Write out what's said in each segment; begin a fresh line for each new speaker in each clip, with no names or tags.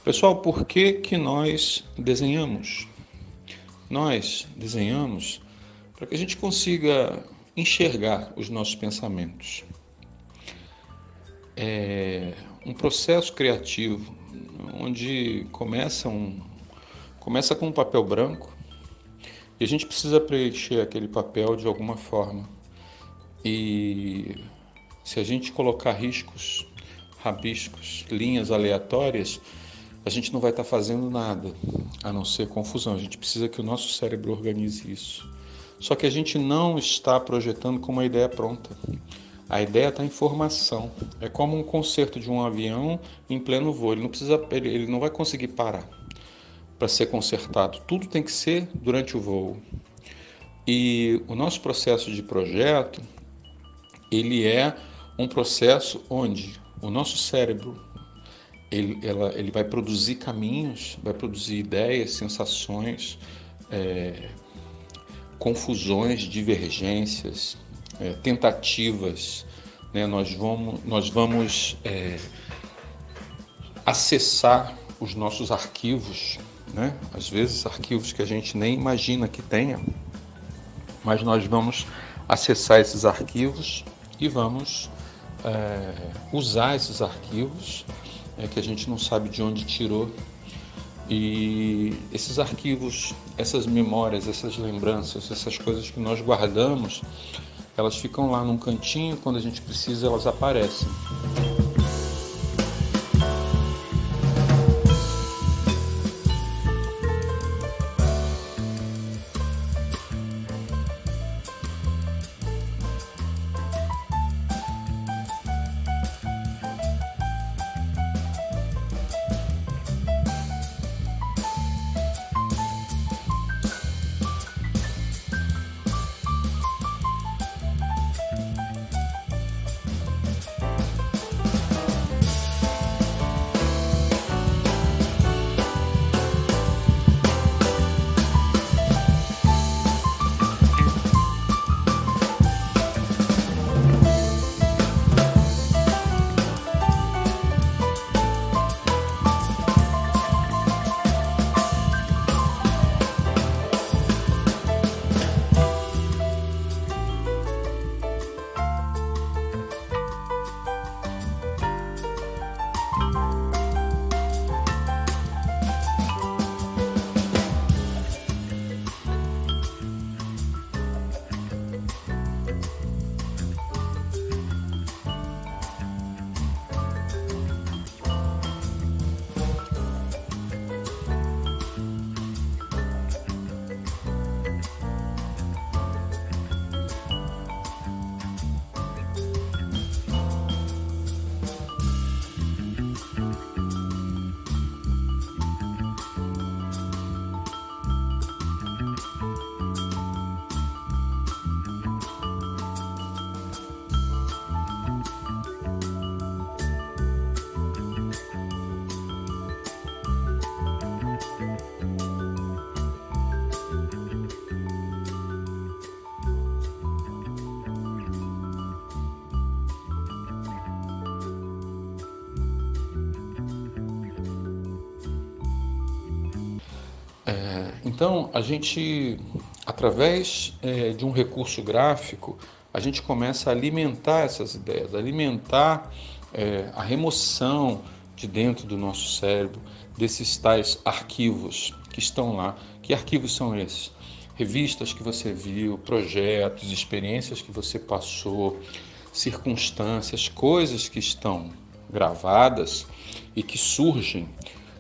Pessoal, por que que nós desenhamos? Nós desenhamos para que a gente consiga enxergar os nossos pensamentos. É um processo criativo onde começa com um papel branco e a gente precisa preencher aquele papel de alguma forma. E se a gente colocar riscos, rabiscos, linhas aleatórias, a gente não vai estar fazendo nada, a não ser confusão. A gente precisa que o nosso cérebro organize isso. Só que a gente não está projetando com uma ideia pronta. A ideia está em formação. É como um concerto de um avião em pleno voo. Ele não vai conseguir parar para ser consertado. Tudo tem que ser durante o voo. E o nosso processo de projeto, ele é um processo onde o nosso cérebro ele vai produzir caminhos, vai produzir ideias, sensações, confusões, divergências, tentativas, né? Nós vamos acessar os nossos arquivos, né? Às vezes arquivos que a gente nem imagina que tenha, mas nós vamos acessar esses arquivos e vamos usar esses arquivos que a gente não sabe de onde tirou. E esses arquivos, essas memórias, essas lembranças, essas coisas que nós guardamos, elas ficam lá num cantinho, quando a gente precisa elas aparecem. Então, a gente, através de um recurso gráfico, a gente começa a alimentar essas ideias, alimentar a remoção de dentro do nosso cérebro desses tais arquivos que estão lá. Que arquivos são esses? Revistas que você viu, projetos, experiências que você passou, circunstâncias, coisas que estão gravadas e que surgem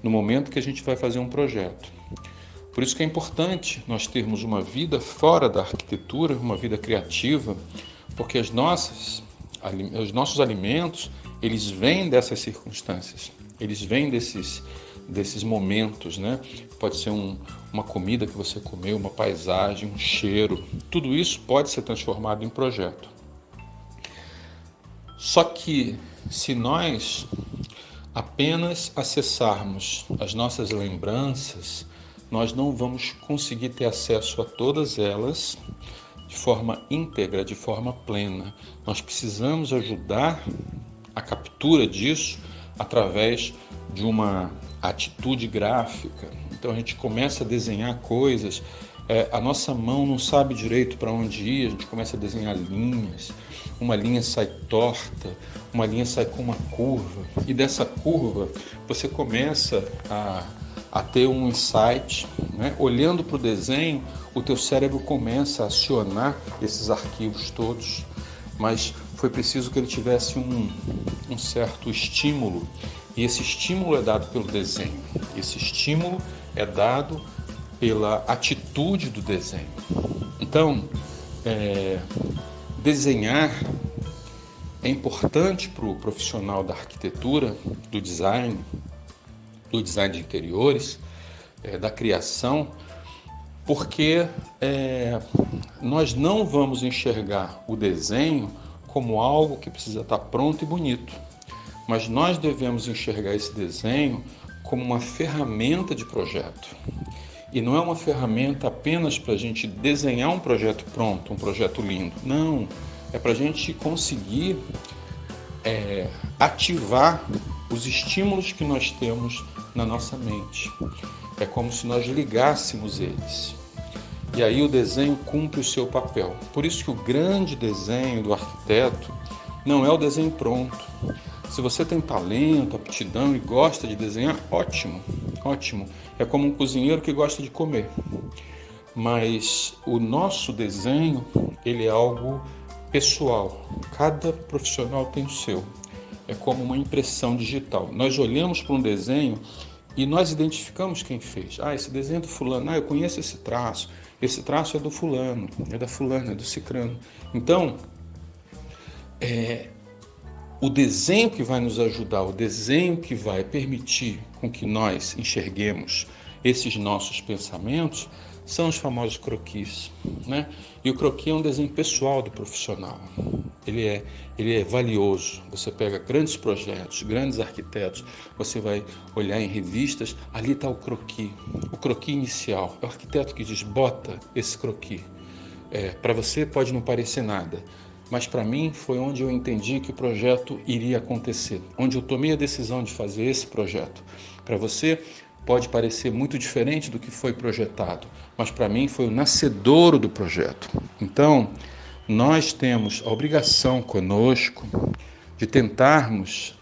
no momento que a gente vai fazer um projeto. Por isso que é importante nós termos uma vida fora da arquitetura, uma vida criativa, porque os nossos alimentos, eles vêm dessas circunstâncias, eles vêm desses momentos, né? Pode ser uma comida que você comeu, uma paisagem, um cheiro, tudo isso pode ser transformado em projeto. Só que se nós apenas acessarmos as nossas lembranças, nós não vamos conseguir ter acesso a todas elas de forma íntegra, de forma plena. Nós precisamos ajudar a captura disso através de uma atitude gráfica. Então a gente começa a desenhar coisas, a nossa mão não sabe direito para onde ir, a gente começa a desenhar linhas, uma linha sai torta, uma linha sai com uma curva, e dessa curva você começa a ter um insight, né? Olhando para o desenho, o teu cérebro começa a acionar esses arquivos todos, mas foi preciso que ele tivesse um certo estímulo, e esse estímulo é dado pelo desenho, esse estímulo é dado pela atitude do desenho. Então, desenhar é importante para o profissional da arquitetura, do design de interiores, da criação, porque nós não vamos enxergar o desenho como algo que precisa estar pronto e bonito, mas nós devemos enxergar esse desenho como uma ferramenta de projeto. E não é uma ferramenta apenas para a gente desenhar um projeto pronto, um projeto lindo. Não, é para a gente conseguir ativar os estímulos que nós temos na nossa mente. É como se nós ligássemos eles. E aí o desenho cumpre o seu papel. Por isso que o grande desenho do arquiteto não é o desenho pronto. Se você tem talento, aptidão e gosta de desenhar, ótimo, ótimo. É como um cozinheiro que gosta de comer. Mas o nosso desenho, ele é algo pessoal. Cada profissional tem o seu. É como uma impressão digital. Nós olhamos para um desenho e nós identificamos quem fez. Esse desenho é do fulano. Eu conheço esse traço. Esse traço é do fulano, é da fulana, é do cicrano. Então, o desenho que vai nos ajudar, o desenho que vai permitir com que nós enxerguemos esses nossos pensamentos, são os famosos croquis, né? E o croquis é um desenho pessoal do profissional. Ele é valioso. Você pega grandes projetos, grandes arquitetos, você vai olhar em revistas, ali está o croquis inicial. É o arquiteto que diz, bota esse croquis. Para você pode não parecer nada, mas para mim foi onde eu entendi que o projeto iria acontecer, onde eu tomei a decisão de fazer esse projeto. Para você pode parecer muito diferente do que foi projetado, mas para mim foi o nascedouro do projeto. Então, nós temos a obrigação conosco de tentarmos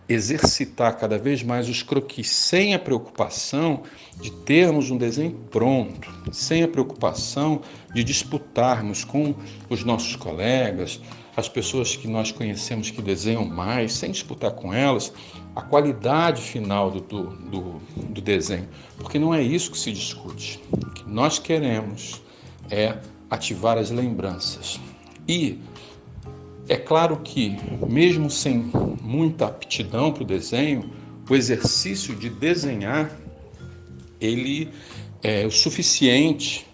exercitar cada vez mais os croquis, sem a preocupação de termos um desenho pronto, sem a preocupação de disputarmos com os nossos colegas, as pessoas que nós conhecemos que desenham mais, sem disputar com elas a qualidade final do desenho, porque não é isso que se discute. O que nós queremos é ativar as lembranças. E é claro que, mesmo sem muita aptidão para o desenho, o exercício de desenhar, ele é o suficiente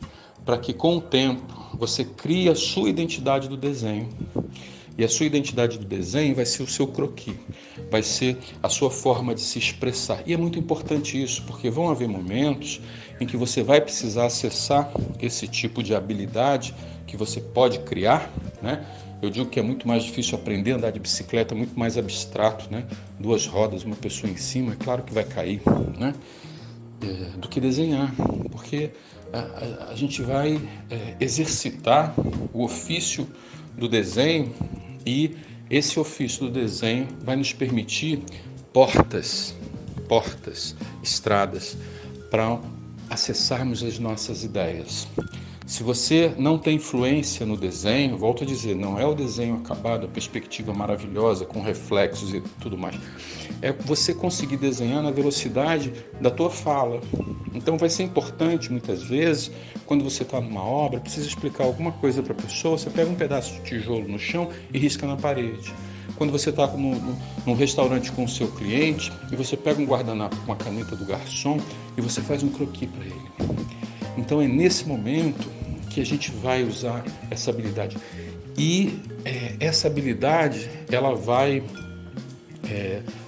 para que, com o tempo, você crie a sua identidade do desenho. E a sua identidade do desenho vai ser o seu croquis, vai ser a sua forma de se expressar. E é muito importante isso, porque vão haver momentos em que você vai precisar acessar esse tipo de habilidade que você pode criar, né? Eu digo que é muito mais difícil aprender a andar de bicicleta, muito mais abstrato, né? 2 rodas, uma pessoa em cima, é claro que vai cair, né? Do que desenhar, porque a gente vai exercitar o ofício do desenho, e esse ofício do desenho vai nos permitir portas, estradas para acessarmos as nossas ideias. Se você não tem influência no desenho, volto a dizer, não é o desenho acabado, a perspectiva maravilhosa, com reflexos e tudo mais. É você conseguir desenhar na velocidade da tua fala. Então vai ser importante, muitas vezes, quando você está numa obra, precisa explicar alguma coisa para a pessoa, você pega um pedaço de tijolo no chão e risca na parede. Quando você está num restaurante com o seu cliente, e você pega um guardanapo com a caneta do garçom e você faz um croquis para ele. Então é nesse momento que a gente vai usar essa habilidade. E essa habilidade, ela vai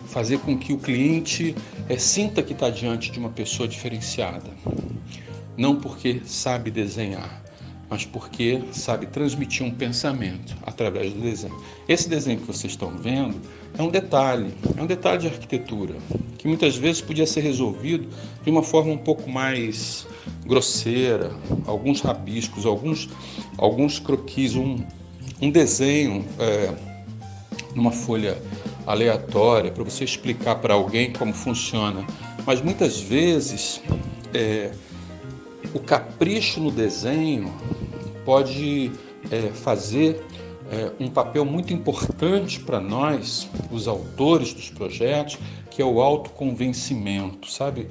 fazer com que o cliente sinta que está diante de uma pessoa diferenciada. Não porque sabe desenhar, mas porque sabe transmitir um pensamento através do desenho. Esse desenho que vocês estão vendo é um detalhe de arquitetura, que muitas vezes podia ser resolvido de uma forma um pouco mais grosseira, alguns rabiscos, alguns croquis, um desenho numa folha aleatória para você explicar para alguém como funciona. Mas muitas vezes o capricho no desenho pode fazer um papel muito importante para nós, os autores dos projetos, que é o autoconvencimento, sabe?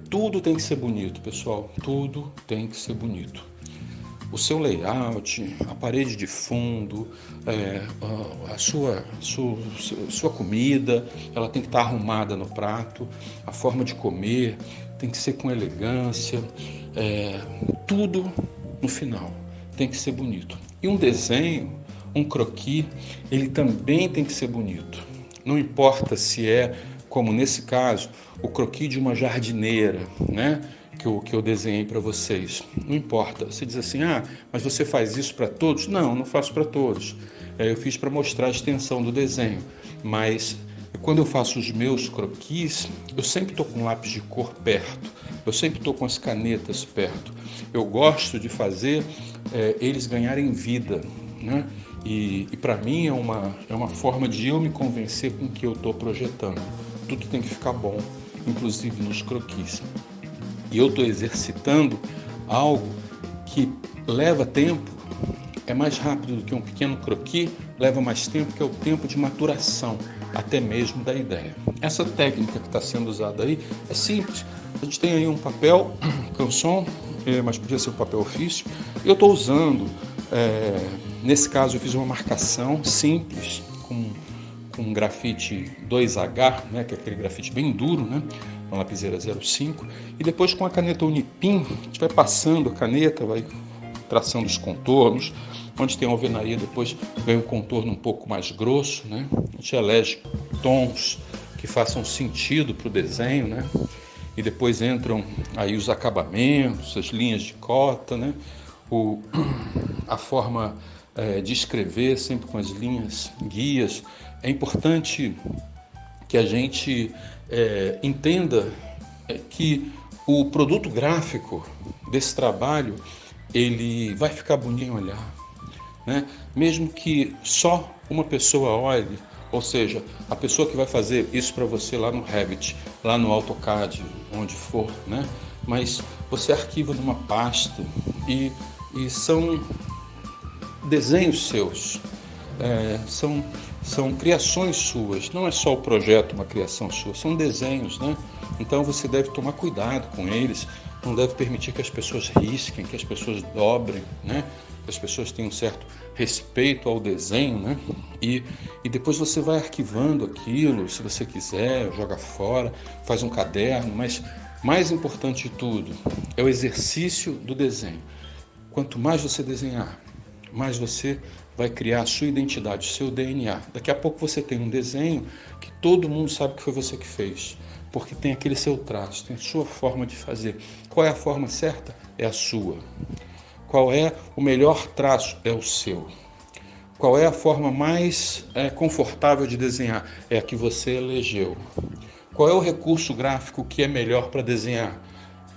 Tudo tem que ser bonito, pessoal, tudo tem que ser bonito. O seu layout, a parede de fundo, a sua comida, ela tem que estar arrumada no prato, a forma de comer tem que ser com elegância, tudo no final tem que ser bonito. E um desenho, um croquis, ele também tem que ser bonito. Não importa se é, como nesse caso, o croquis de uma jardineira, né? Que eu desenhei para vocês. Não importa. Você diz assim, mas você faz isso para todos? Não faço para todos. Eu fiz para mostrar a extensão do desenho. Mas quando eu faço os meus croquis, eu sempre estou com lápis de cor perto. Eu sempre estou com as canetas perto. Eu gosto de fazer eles ganharem vida, né? E para mim é uma forma de eu me convencer com o que eu estou projetando. Tudo tem que ficar bom, inclusive nos croquis. E eu estou exercitando algo que leva tempo, é mais rápido do que um pequeno croquis, leva mais tempo, que é o tempo de maturação, até mesmo da ideia. Essa técnica que está sendo usada aí é simples. A gente tem aí um papel canson, mas podia ser um papel ofício. Eu estou usando, nesse caso eu fiz uma marcação simples, com um grafite 2H, né, que é aquele grafite bem duro, né, uma lapiseira 05, e depois com a caneta Unipim, a gente vai passando a caneta, vai traçando os contornos, onde tem a alvenaria depois vem um contorno um pouco mais grosso, né, a gente elege tons que façam sentido para o desenho, né, e depois entram aí os acabamentos, as linhas de cota, né, a forma de escrever sempre com as linhas guias. É importante que a gente entenda que o produto gráfico desse trabalho ele vai ficar bonito em olhar, né? Mesmo que só uma pessoa olhe, ou seja, a pessoa que vai fazer isso para você lá no Revit, lá no AutoCAD, onde for, né? Mas você arquiva numa pasta e são desenhos seus, são criações suas, não é só o projeto uma criação sua, são desenhos, né? Então você deve tomar cuidado com eles, não deve permitir que as pessoas risquem, que as pessoas dobrem, né? Que as pessoas tenham um certo respeito ao desenho, né? E depois você vai arquivando aquilo, se você quiser, joga fora, faz um caderno, mas mais importante de tudo é o exercício do desenho. Quanto mais você desenhar, mais você vai criar a sua identidade, o seu DNA. Daqui a pouco você tem um desenho que todo mundo sabe que foi você que fez, porque tem aquele seu traço, tem a sua forma de fazer. Qual é a forma certa? É a sua. Qual é o melhor traço? É o seu. Qual é a forma mais confortável de desenhar? É a que você elegeu. Qual é o recurso gráfico que é melhor para desenhar?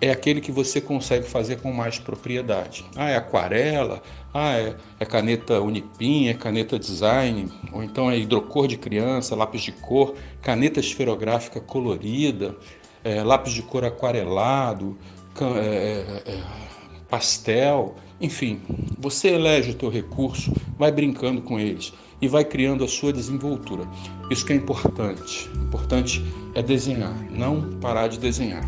É aquele que você consegue fazer com mais propriedade. É aquarela, é caneta Unipim, é caneta Design, ou então é hidrocor de criança, lápis de cor, caneta esferográfica colorida, lápis de cor aquarelado, pastel, enfim. Você elege o teu recurso, vai brincando com eles e vai criando a sua desenvoltura. Isso que é importante. Importante é desenhar, não parar de desenhar.